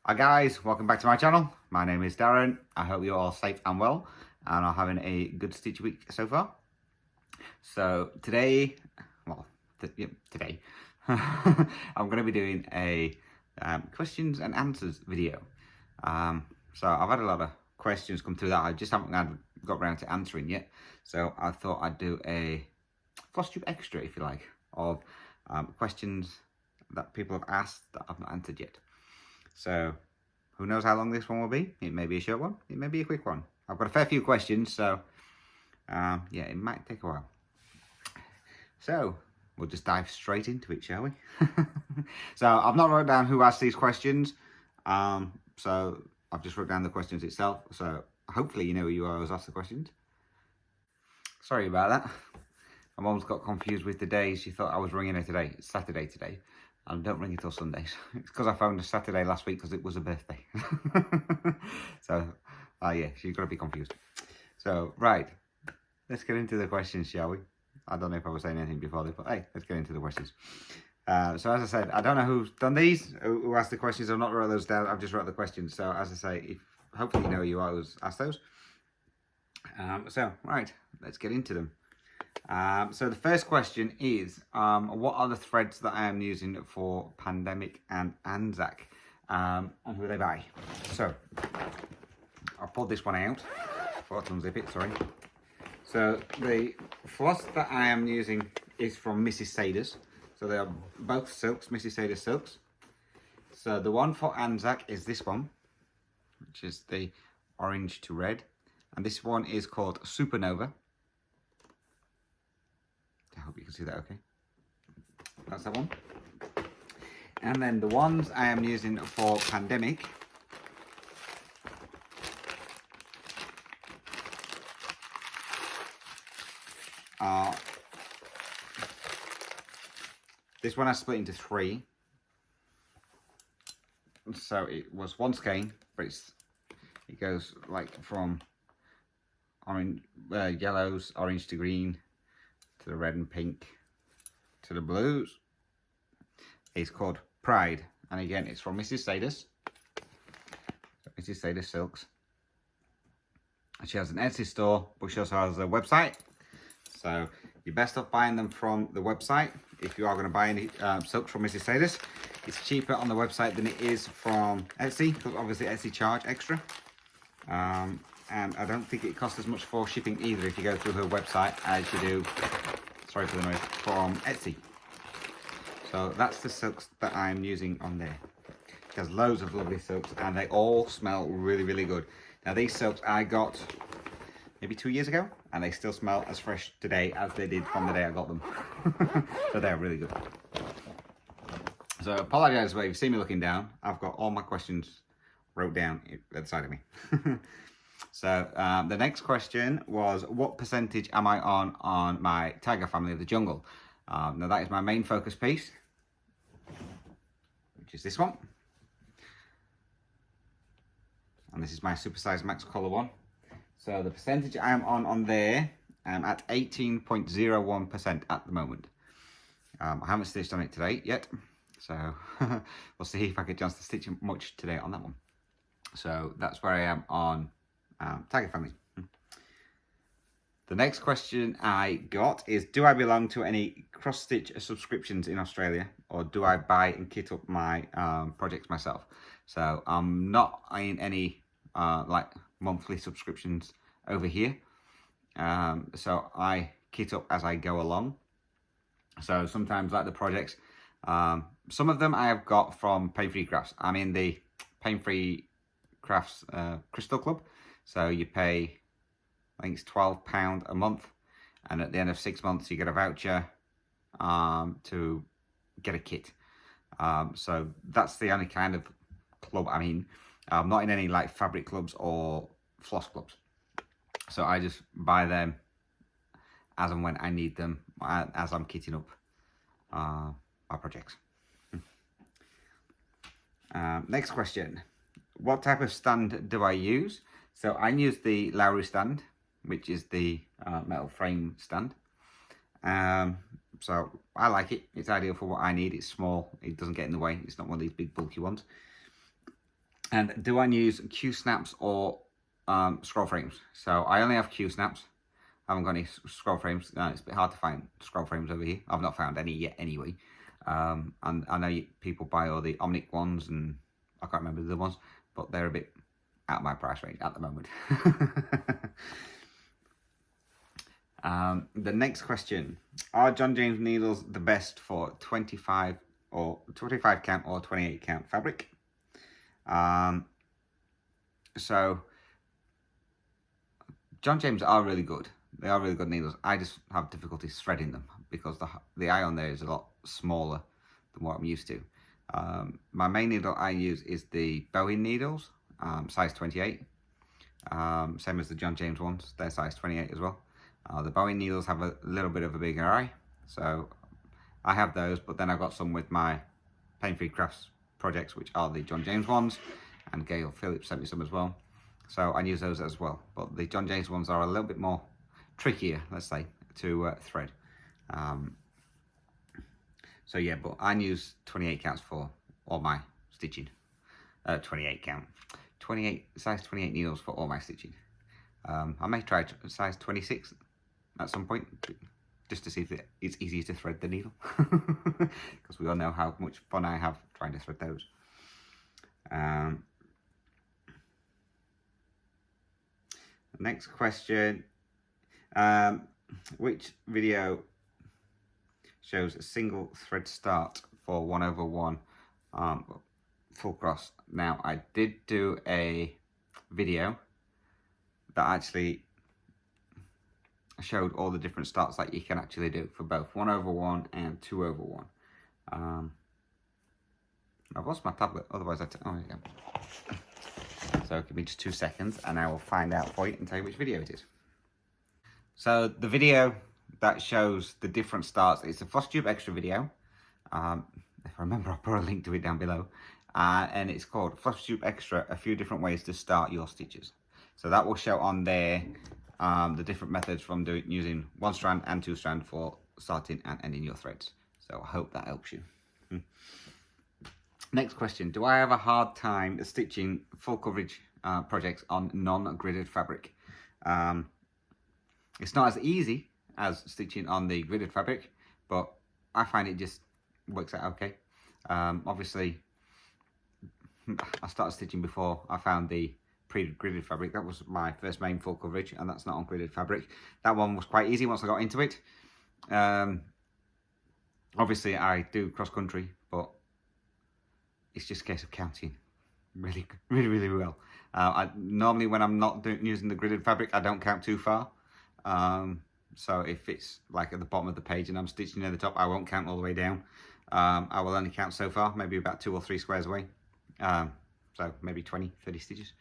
Hi guys, welcome back to my channel. My name is Darren. I hope you're all safe and well and are having a good Stitch week so far. So today, today, I'm going to be doing a questions and answers video. So I've had a lot of questions come through that I just haven't got around to answering yet. So I thought I'd do a Flosstube extra, if you like, of questions that people have asked that I've not answered yet. So, who knows how long this one will be? It may be a short one, it may be a quick one. I've got a fair few questions, so yeah, it might take a while. So, we'll just dive straight into it, shall we? So, I've not wrote down who asked these questions, so I've just wrote down the questions itself, so hopefully you know who you are who's asked the questions. Sorry about that. My mum's got confused with the days. She thought I was ringing her today. It's Saturday today. And don't ring it till Sundays. It's because I phoned a Saturday last week because it was a birthday. So, yeah, she's got to be confused. So, right, let's get into the questions, shall we? I don't know if I was saying anything before this, but hey, let's get into the questions. So, as I said, I don't know who's done these, who asked the questions. I've not wrote those down. I've just wrote the questions. So, as I say, hopefully you know who you are who's asked those. So, right, let's get into them. So the first question is, what are the threads that I am using for Pandemic and Anzac, and who are they by? So I'll pull this one out before I unzip it, sorry. So the floss that I am using is from Mrs. Saders. So they are both silks, Mrs. Saders silks. So the one for Anzac is this one, which is the orange to red, and this one is called Supernova. I hope you can see that okay. That's that one. And then the ones I am using for Pandemic are, this one I split into three. So it was one skein, but it goes like from orange, yellows, orange to green, to the red and pink, to the blues. It's called Pride, and again it's from Mrs. Saders. Mrs. Saders Silks. And she has an Etsy store, but she also has a website. So you're best off buying them from the website. If you are going to buy any silks from Mrs. Saders, it's cheaper on the website than it is from Etsy, because obviously Etsy charge extra. And I don't think it costs as much for shipping either if you go through her website as you do, sorry for the noise, from Etsy. So that's the silks that I'm using on there. It has loads of lovely silks and they all smell really, really good. Now these silks I got maybe 2 years ago and they still smell as fresh today as they did from the day I got them. So they're really good. So apologise if you see me looking down. I've got all my questions wrote down at the side of me. So the next question was, what percentage am I on my Tiger Family of the Jungle? Now that is my main focus piece, which is this one. And this is my Supersize Max Colour one. So the percentage I am on there, I'm at 18.01% at the moment. I haven't stitched on it today yet, so we'll see if I get a chance to stitch much today on that one. So that's where I am on Tiger Family. The next question I got is, do I belong to any cross-stitch subscriptions in Australia, or do I buy and kit up my projects myself? So I'm not in any like monthly subscriptions over here. So I kit up as I go along. So sometimes like the projects, some of them I have got from Pain Free Crafts. I'm in the Pain Free Crafts Crystal Club. So you pay, I think it's £12 a month, and at the end of 6 months you get a voucher to get a kit. So that's the only kind of club I'm in. I'm not in any like fabric clubs or floss clubs. So I just buy them as and when I need them, as I'm kitting up my projects. Next question. What type of stand do I use? So I use the Lowry stand, which is the metal frame stand. So I like it. It's ideal for what I need. It's small. It doesn't get in the way. It's not one of these big bulky ones. And do I use Q snaps or scroll frames? So I only have Q snaps. I haven't got any scroll frames. It's a bit hard to find scroll frames over here. I've not found any yet anyway. And I know people buy all the Omnic ones, and I can't remember the other ones, but they're a bit out of my price range at the moment. The next question: are John James needles the best for 25 count or 28 count fabric? So John James are really good. They are really good needles. I just have difficulty threading them because the eye on there is a lot smaller than what I'm used to. My main needle I use is the Bowen needles, size 28. Same as the John James ones, they're size 28 as well. The Bowen needles have a little bit of a bigger eye, so I have those, but then I've got some with my Pain-Free Crafts projects, which are the John James ones, and Gail Phillips sent me some as well. So I use those as well, but the John James ones are a little bit more trickier, let's say, to thread. So yeah, but I use 28 counts for all my stitching. 28 count, size 28 needles for all my stitching. I may try size 26 at some point, just to see if it's easier to thread the needle, because we all know how much fun I have trying to thread those. Next question: which video shows a single thread start for 1/1 full cross? Now, I did do a video that actually showed all the different starts that you can actually do for both 1/1 and 2/1. I've lost my tablet, otherwise oh, there you go. So give me just 2 seconds and I will find out for you and tell you which video it is. So the video that shows the different starts, it's a Flosstube extra video. If I remember, I'll put a link to it down below. And it's called Flosstube Extra, a few different ways to start your stitches. So that will show on there the different methods from using 1 strand and 2 strand for starting and ending your threads. So I hope that helps you. Next question: do I have a hard time stitching full coverage projects on non-gridded fabric? It's not as easy as stitching on the gridded fabric, but I find it just works out okay. Obviously, I started stitching before I found the pre-gridded fabric. That was my first main full coverage, and that's not on gridded fabric. That one was quite easy once I got into it. Obviously, I do cross-country, but it's just a case of counting really well. Normally, when I'm not using the gridded fabric, I don't count too far. So if it's like at the bottom of the page and I'm stitching near the top, I won't count all the way down. I will only count so far, maybe about 2 or 3 squares away. So maybe 20, 30 stitches.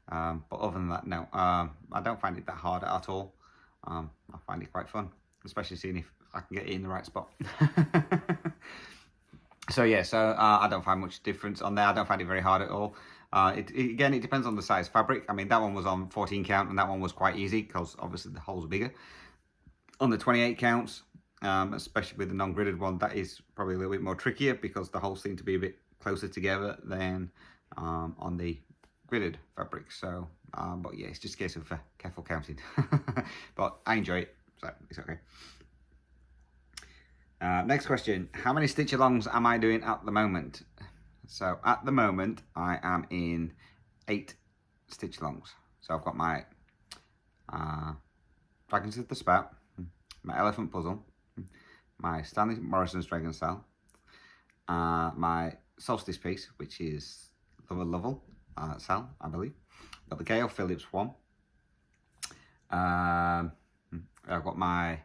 But other than that, no, I don't find it that hard at all. I find it quite fun, especially seeing if I can get it in the right spot. So yeah, I don't find much difference on there. I don't find it very hard at all. Again, it depends on the size fabric. I mean, that one was on 14 count and that one was quite easy because obviously the holes are bigger. On the 28 counts, especially with the non-gridded one, that is probably a little bit more trickier because the holes seem to be a bit closer together than on the gridded fabric. So, but yeah, it's just a case of careful counting. But I enjoy it, so it's okay. Next question: how many stitch alongs am I doing at the moment? So at the moment I am in 8 stitch alongs. So I've got my Dragons of the Spout, my Elephant Puzzle, my Stanley Morrison's Dragon Cell, my Solstice piece, which is Level Cell, I believe. Got the Gail Phillips one. I've got my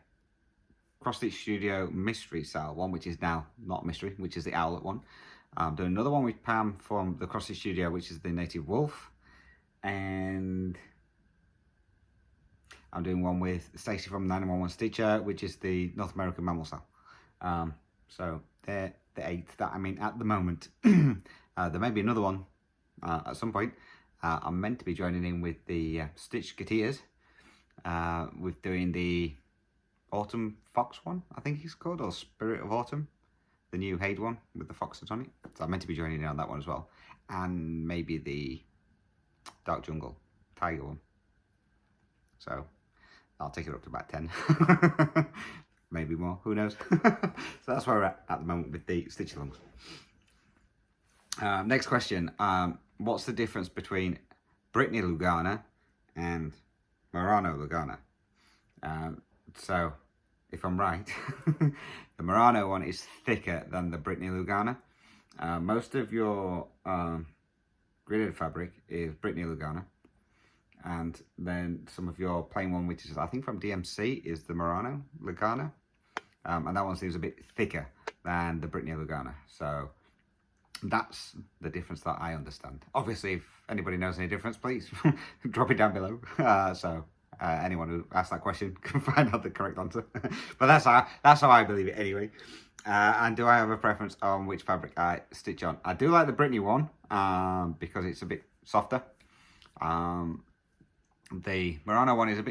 Cross Stitch Studio Mystery Cell one, which is now not mystery, which is the Owlet one. I'm doing another one with Pam from the Cross Stitch Studio, which is the Native Wolf, and I'm doing one with Stacey from 911 Stitcher, which is the North American Mammal Cell. So they're the 8 that I'm in at the moment. There may be another one at some point. I'm meant to be joining in with the Stitch Gateers with doing the Autumn Fox one, I think it's called, or Spirit of Autumn. the new Haid one with the foxes on it. So I'm meant to be joining in on that one as well. And maybe the Dark Jungle Tiger one. So I'll take it up to about 10. Maybe more, who knows. So that's where we're at the moment with the stitch alongs. Next question. What's the difference between Brittany Lugana and Murano Lugana? So if I'm right, the Murano one is thicker than the Brittany Lugana. Most of your gridded fabric is Brittany Lugana, and then some of your plain one, which is I think from DMC, is the Murano Lugana, and that one seems a bit thicker than the Brittany Lugana. So that's the difference that I understand. Obviously, if anybody knows any difference, please drop it down below. Anyone who asked that question can find out the correct answer. But that's how I believe it anyway. And do I have a preference on which fabric I stitch on? I do like the Brittany one because it's a bit softer. The Murano one is a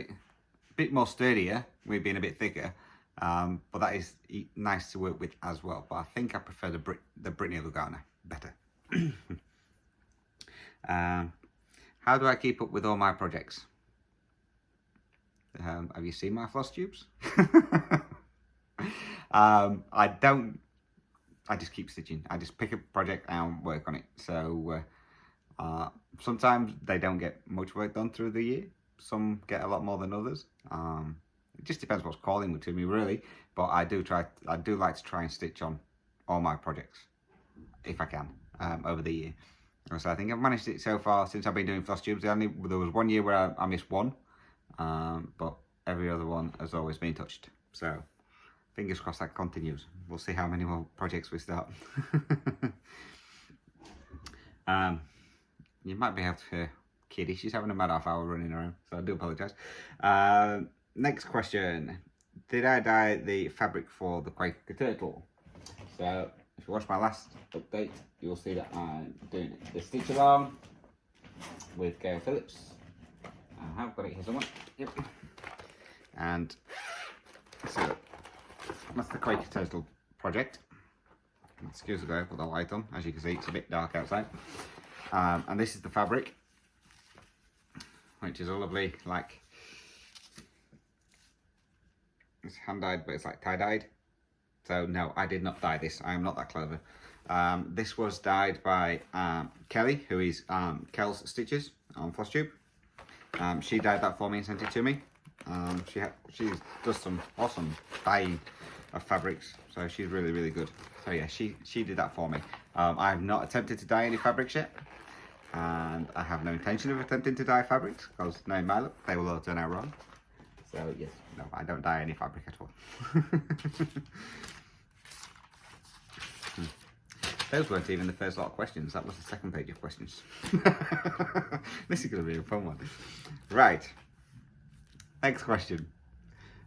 bit more sturdier, with being a bit thicker. But that is nice to work with as well. But I think I prefer the Brittany Lugana better. How do I keep up with all my projects? Have you seen my floss tubes? I don't. I just keep stitching. I just pick a project and work on it. So sometimes they don't get much work done through the year. Some get a lot more than others. It just depends what's calling to me, really. But I do like to try and stitch on all my projects if I can over the year. So I think I've managed it so far since I've been doing floss tubes. There was one year where I missed one, but every other one has always been touched. So fingers crossed that continues. We'll see how many more projects we start. You might be able to hear Kitty. She's having a mad half hour running around, so I do apologise. Next question. Did I dye the fabric for the Quaker Turtle? So if you watch my last update, you'll see that I'm doing the stitch along with Gail Phillips. I have got it here somewhere. Yep. And so that's the Quaker Turtle project. Excuse the glare, put the light on. As you can see, it's a bit dark outside. And this is the fabric, which is a lovely, like, it's hand dyed, but it's like tie dyed. So no, I did not dye this. I am not that clever. This was dyed by Kelly, who is Kel's Stitches on Flosstube. She dyed that for me and sent it to me. She does some awesome dyeing of fabrics, so she's really, really good. So yeah, she did that for me. I have not attempted to dye any fabrics yet, and I have no intention of attempting to dye fabrics, because knowing my look, they will all turn out wrong. So yes, no, I don't dye any fabric at all. Those weren't even the first lot of questions, that was the second page of questions. This is going to be a fun one. Right, next question.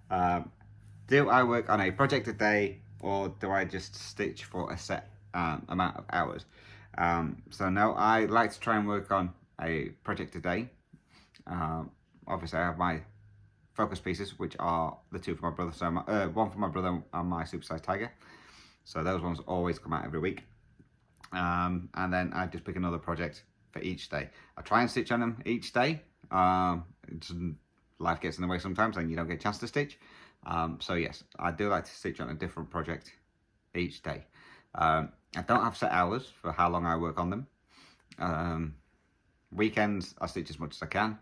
Do I work on a project a day, or do I just stitch for a set amount of hours? So no, I like to try and work on a project a day. Obviously I have my focus pieces, which are the two for my brother, so one for my brother and my supersized tiger. So those ones always come out every week. And then I just pick another project for each day. I try and stitch on them each day. Life gets in the way sometimes and you don't get a chance to stitch. So yes, I do like to stitch on a different project each day. I don't have set hours for how long I work on them. Weekends, I stitch as much as I can.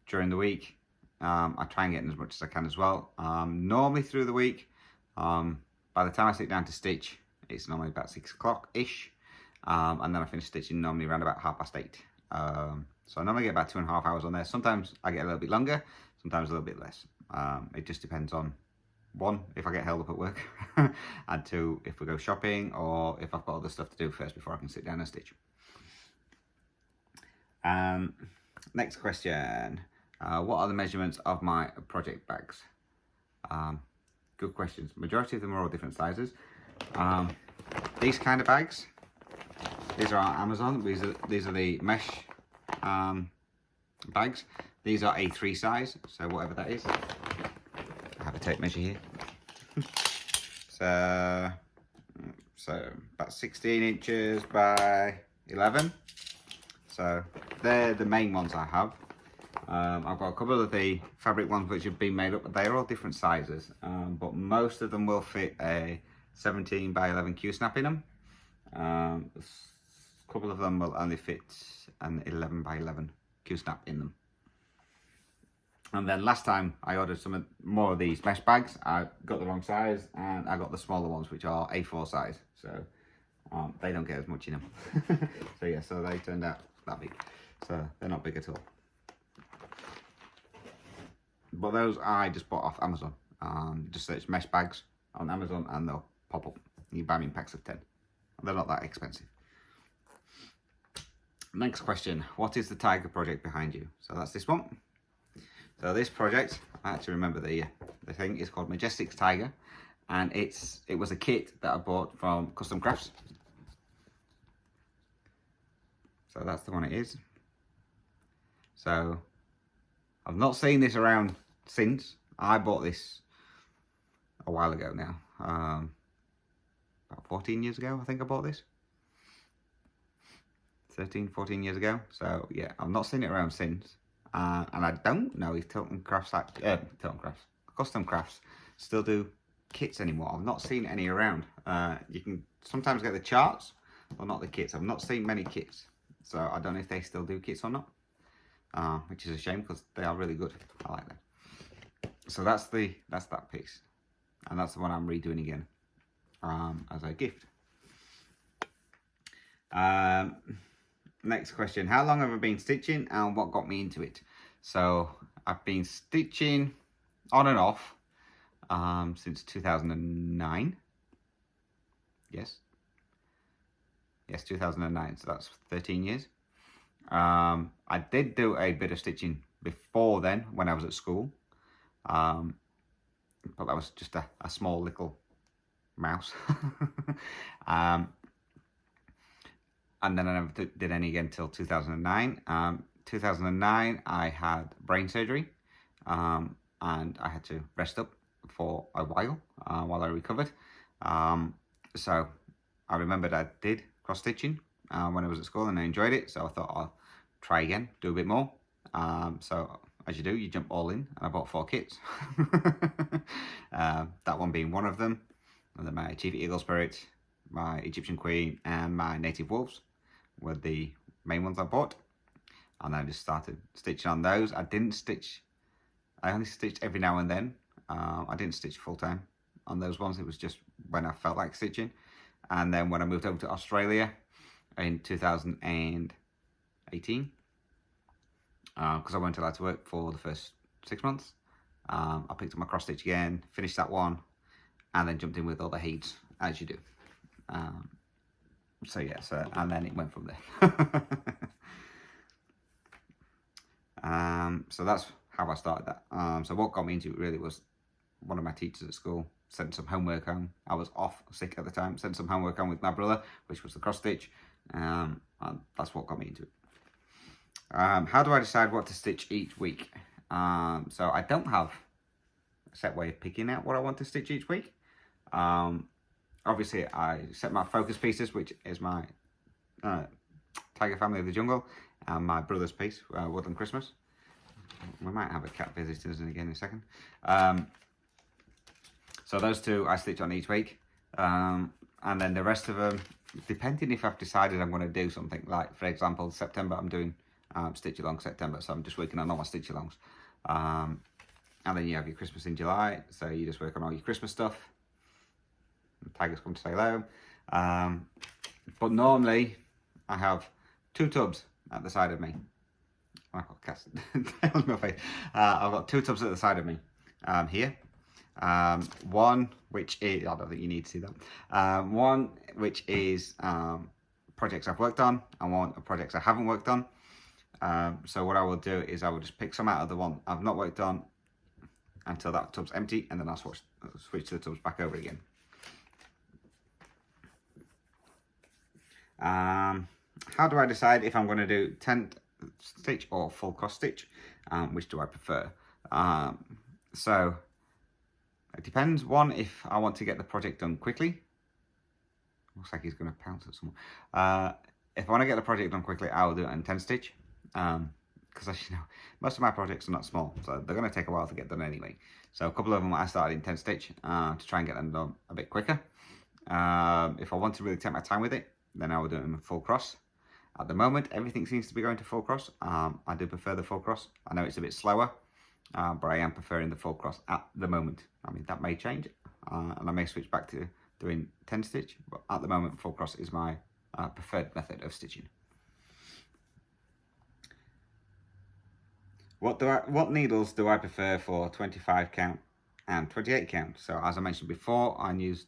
During the week, I try and get in as much as I can as well. Normally through the week, by the time I sit down to stitch, it's normally about 6 o'clock-ish. And then I finish stitching normally around about 8:30. So I normally get about 2.5 hours on there. Sometimes I get a little bit longer, sometimes a little bit less. It just depends on, one, if I get held up at work, and two, if we go shopping, or if I've got other stuff to do first before I can sit down and stitch. Next question. What are the measurements of my project bags? Good questions. Majority of them are all different sizes. These kind of bags, these are on Amazon. These are the mesh bags. These are A3 size, so whatever that is. I have a tape measure here. So So about 16 inches by 11. So they're the main ones I have. I've got a couple of the fabric ones which have been made up, but they're all different sizes. But most of them will fit a 17 by 11 Q-snap in them. A couple of them will only fit an 11 by 11 Q-snap in them. And then last time I ordered some more of these mesh bags, I got the wrong size and I got the smaller ones, which are A4 size. So they don't get as much in them. So yeah, so they turned out that big. So they're not big at all. But those I just bought off Amazon. Just search mesh bags on Amazon and they'll pop up. You buy them in packs of 10. They're not that expensive. Next question. What is the tiger project behind you? So that's this one. So this project, I actually remember the thing, is called Majestic's Tiger. And it was a kit that I bought from Custom Crafts. So that's the one it is. So I've not seen this around since. I bought this a while ago now. About 14 years ago, I think I bought this. 13, 14 years ago. So yeah, I've not seen it around since. And I don't know if Custom Crafts still do kits anymore. I've not seen any around. You can sometimes get the charts, but not the kits. I've not seen many kits. So I don't know if they still do kits or not. Which is a shame because they are really good. I like them. So that's that piece, and that's the one I'm redoing again as a gift. Next question: how long have I been stitching, and what got me into it? So I've been stitching on and off since 2009. Yes, 2009. So that's 13 years. I did do a bit of stitching before then when I was at school, but that was just a small little mouse. And then I never did any again until 2009. 2009 I had brain surgery, and I had to rest up for a while I recovered. So I remembered I did cross stitching when I was at school and I enjoyed it, so I thought I'll try again, do a bit more. So as you do, you jump all in, and I bought 4 kits. That one being one of them, and then my Chief Eagle Spirit, my Egyptian Queen, and my Native Wolves were the main ones I bought. And I just started stitching on those. I only stitched every now and then. I didn't stitch full time on those ones. It was just when I felt like stitching. And then when I moved over to Australia in 2018, because I weren't allowed to work for the first 6 months, I picked up my cross stitch again, finished that one, and then jumped in with all the heats, as you do. So yeah, and then it went from there. So that's how I started that. So what got me into it really was one of my teachers at school sent some homework home. I was off sick at the time, sent some homework home with my brother, which was the cross stitch, and that's what got me into it. How do I decide what to stitch each week? So I don't have a set way of picking out what I want to stitch each week. Obviously I set my focus pieces, which is my Tiger Family of the Jungle, and my brother's piece, Woodland Christmas. We might have a cat visiting us again in a second. So those two I stitch on each week, and then the rest of them, depending if I've decided I'm going to do something, like for example September I'm doing stitch along September, so I'm just working on all my stitch alongs. And then you have your Christmas in July, so you just work on all your Christmas stuff. The tigers come to say hello. But normally I have 2 tubs at the side of me. I've got cast on my face. I've got 2 tubs at the side of me here. One which is, I don't think you need to see that. One which is projects I've worked on, and one of projects I haven't worked on. So what I will do is I will just pick some out of the one I've not worked on until that tub's empty, and then I'll switch the tubs back over again. How do I decide if I'm going to do tent stitch or full cross stitch? Which do I prefer? So it depends. One, if I want to get the project done quickly, Looks like he's going to pounce at someone. If I want to get the project done quickly, I will do it in 10 stitch. Because as you know, most of my projects are not small, so they're going to take a while to get done anyway. So a couple of them I started in 10 stitch to try and get them done a bit quicker. If I want to really take my time with it, then I will do it in full cross. At the moment, everything seems to be going to full cross. I do prefer the full cross. I know it's a bit slower, but I am preferring the full cross at the moment. I mean, that may change, and I may switch back to doing 10 stitch, but at the moment, full cross is my preferred method of stitching. What needles do I prefer for 25 count and 28 count? So as I mentioned before, I use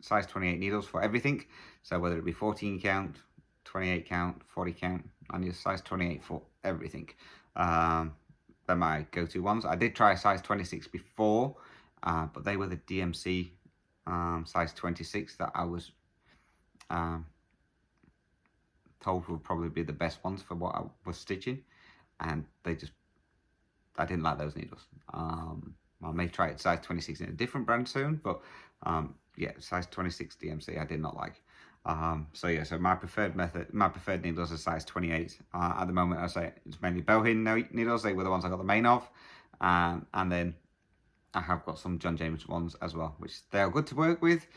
size 28 needles for everything. So whether it be 14 count, 28 count, 40 count, I use size 28 for everything. They're my go-to ones. I did try size 26 before, but they were the DMC size 26 that I was told would probably be the best ones for what I was stitching, and I didn't like those needles. I may try it size 26 in a different brand soon, but yeah, size 26 DMC I did not like. So yeah, so my preferred needles are size 28. At the moment, I say it's mainly bowhin needles. They were the ones I got the main of, and then I have got some John James ones as well, which they are good to work with,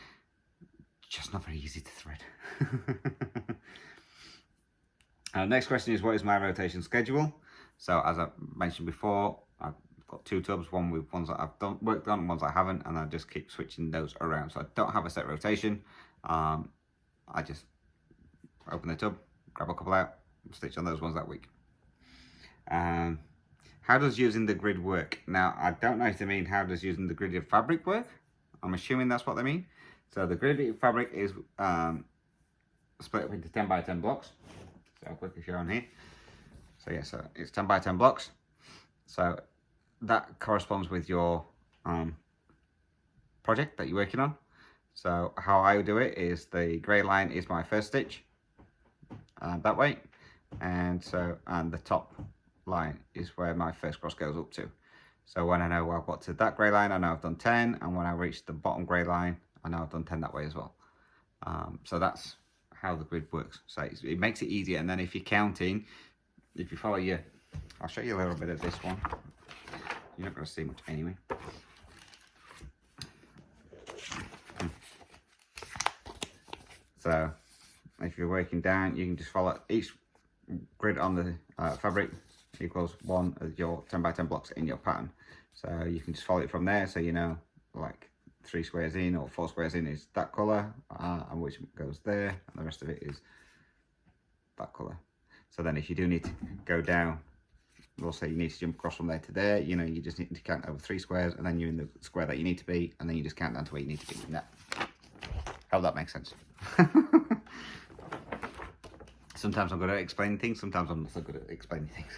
just not very easy to thread. Next question is, what is my rotation schedule? So as I mentioned before, I've got 2 tubs, one with ones that I've worked on and ones I haven't, and I just keep switching those around. So I don't have a set rotation. I just open the tub, grab a couple out, stitch on those ones that week. How does using the grid work? Now, I don't know if they mean how does using the gridded fabric work. I'm assuming that's what they mean. So the gridded fabric is split up into 10 by 10 blocks. So I'll quickly show on here. So yeah, so it's 10 by 10 blocks. So that corresponds with your project that you're working on. So how I do it is the grey line is my first stitch that way, and the top line is where my first cross goes up to. So when I know I've got to that grey line, I know I've done 10, and when I reach the bottom grey line, I know I've done 10 that way as well. So that's how the grid works. So it makes it easier, and then if you're counting, if you follow your, I'll show you a little bit of this one. You're not going to see much anyway. So if you're working down, you can just follow each grid on the fabric equals one of your 10 by 10 blocks in your pattern. So you can just follow it from there, so you know, like 3 squares in or 4 squares in is that colour, and which goes there, and the rest of it is that colour. So then if you do need to go down, we'll say you need to jump across from there to there, you know, you just need to count over 3 squares, and then you're in the square that you need to be, and then you just count down to where you need to be. Now, hope that makes sense. Sometimes I'm good at explaining things, sometimes I'm not so good at explaining things.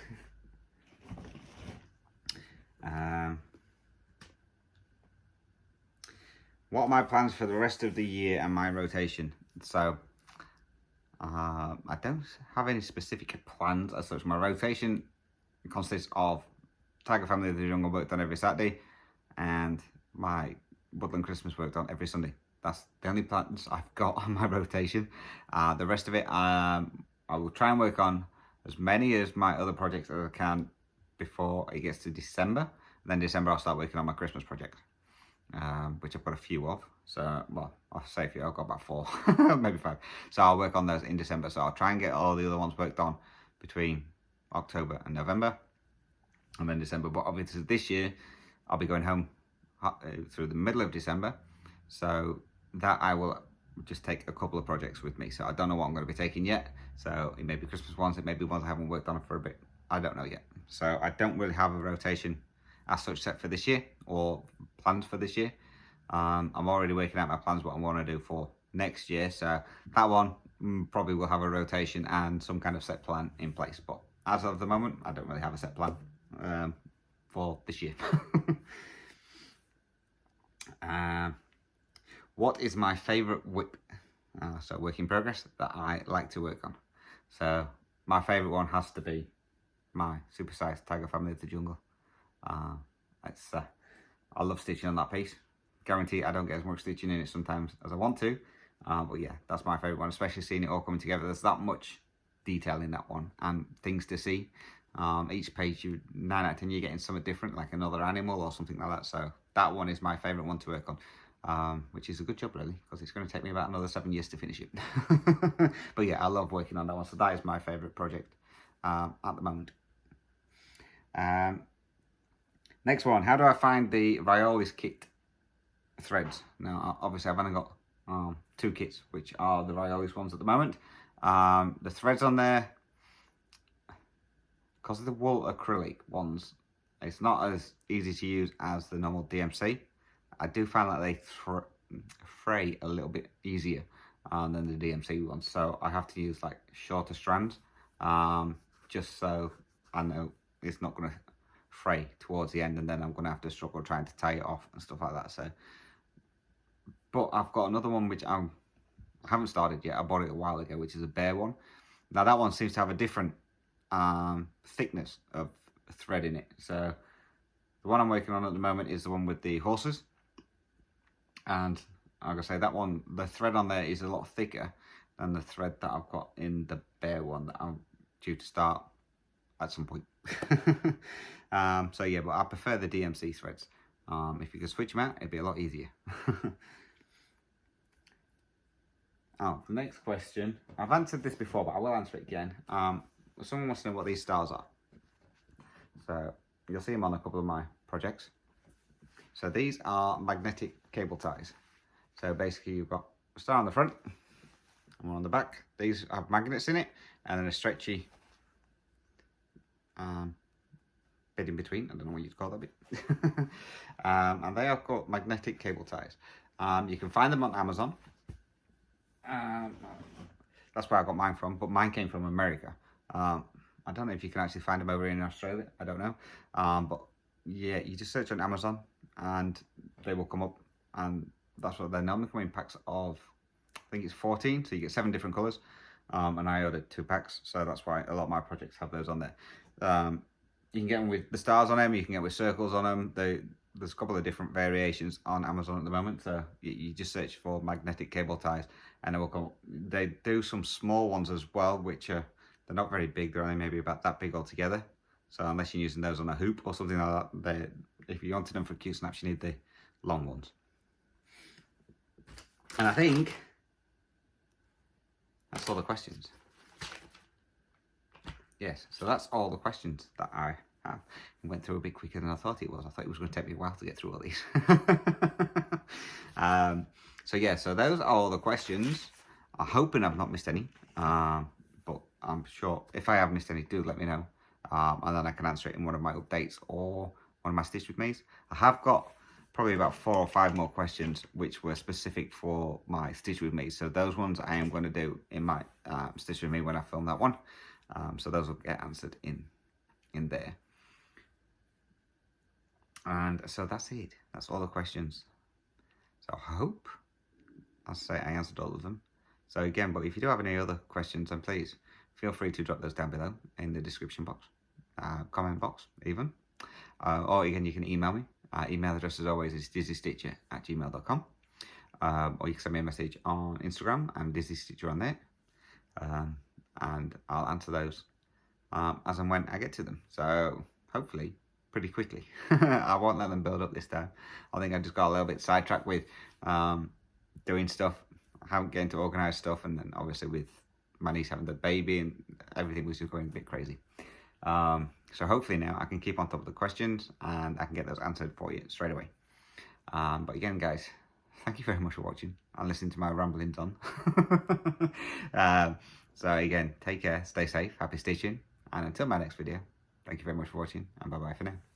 What are my plans for the rest of the year and my rotation? So I don't have any specific plans as such. My rotation consists of Tiger Family of the Jungle worked on every Saturday, and my Woodland Christmas worked on every Sunday. That's the only plans I've got on my rotation. The rest of it, I will try and work on as many as my other projects as I can before it gets to December. And then December, I'll start working on my Christmas project, which I've got a few of. So, well, I'll say a few. I've got about 4, maybe 5. So I'll work on those in December. So I'll try and get all the other ones worked on between October and November, and then December. But obviously this year, I'll be going home through the middle of December. So that I will just take a couple of projects with me. So I don't know what I'm going to be taking yet. So it may be Christmas ones, it may be ones I haven't worked on for a bit. I don't know yet. So I don't really have a rotation as such set for this year or plans for this year. I'm already working out my plans, what I want to do for next year. So that one probably will have a rotation and some kind of set plan in place. But as of the moment, I don't really have a set plan for this year. What is my favourite whip, so work in progress, that I like to work on? So my favourite one has to be my supersized Tiger Family of the Jungle. I love stitching on that piece. Guarantee I don't get as much stitching in it sometimes as I want to, But yeah, that's my favourite one, especially seeing it all coming together. There's that much detail in that one and things to see. Each page, 9 out of 10, you're getting something different, like another animal or something like that. So that one is my favourite one to work on, which is a good job really, because it's going to take me about another 7 years to finish it. But yeah, I love working on that one. So that is my favourite project at the moment. Next one, how do I find the Riolis kit threads? Now, obviously I've only got 2 kits, which are the Riolis ones at the moment. The threads on there, because of the wool acrylic ones, it's not as easy to use as the normal DMC. I do find that they fray a little bit easier than the DMC ones, so I have to use like shorter strands, just so I know it's not going to fray towards the end, and then I'm going to have to struggle trying to tie it off and stuff like that. So, but I've got another one which I haven't started yet. I bought it a while ago, which is a bear one. Now that one seems to have a different thickness of thread in it. So the one I'm working on at the moment is the one with the horses, and like I say, that one, the thread on there is a lot thicker than the thread that I've got in the bear one that I'm due to start at some point. So yeah, but I prefer the DMC threads. If you could switch them out, it'd be a lot easier. Oh, the next question, I've answered this before, but I will answer it again. Someone wants to know what these stars are. So you'll see them on a couple of my projects. So these are magnetic cable ties. So basically you've got a star on the front and one on the back. These have magnets in it, and then a stretchy bit in between. I don't know what you'd call that bit. And they are called magnetic cable ties. You can find them on Amazon. That's where I got mine from, but mine came from America. I don't know if you can actually find them over in Australia. I don't know. But yeah, you just search on Amazon and they will come up, and that's what they normally come in packs of, I think it's 14, so you get 7 different colours. And I ordered 2 packs, so that's why a lot of my projects have those on there. You can get them with the stars on them, you can get with circles on them. There's a couple of different variations on Amazon at the moment, so you just search for magnetic cable ties and it will come. They do some small ones as well, which are, they're not very big, they're only maybe about that big altogether. So unless you're using those on a hoop or something like that, if you wanted them for cute snaps, you need the long ones. And I think that's all the questions. Yes, so that's all the questions that I have. It went through a bit quicker than I thought it was. I thought it was going to take me a while to get through all these. So yeah, so those are all the questions. I'm hoping I've not missed any, but I'm sure if I have missed any, do let me know, and then I can answer it in one of my updates or one of my Stitch with Me's. I have got probably about 4 or 5 more questions which were specific for my Stitch with Me. So those ones I am going to do in my Stitch with Me when I film that one. So those will get answered in there. And so that's it. That's all the questions. So I hope, I'll say I answered all of them. So again, but if you do have any other questions, then please feel free to drop those down below in the description box, comment box even. Or again, you can email me. Email address as always is dizzystitcher@gmail.com. Or you can send me a message on Instagram. I'm dizzystitcher on there. And I'll answer those as and when I get to them. So hopefully pretty quickly. I won't let them build up this time. I think I just got a little bit sidetracked with doing stuff. I haven't getting to organise stuff, and then obviously with my niece having the baby and everything was just going a bit crazy. So hopefully now I can keep on top of the questions and I can get those answered for you straight away. But again, guys, thank you very much for watching and listening to my ramblings on. So again, take care, stay safe, happy stitching, and until my next video, thank you very much for watching, and bye bye for now.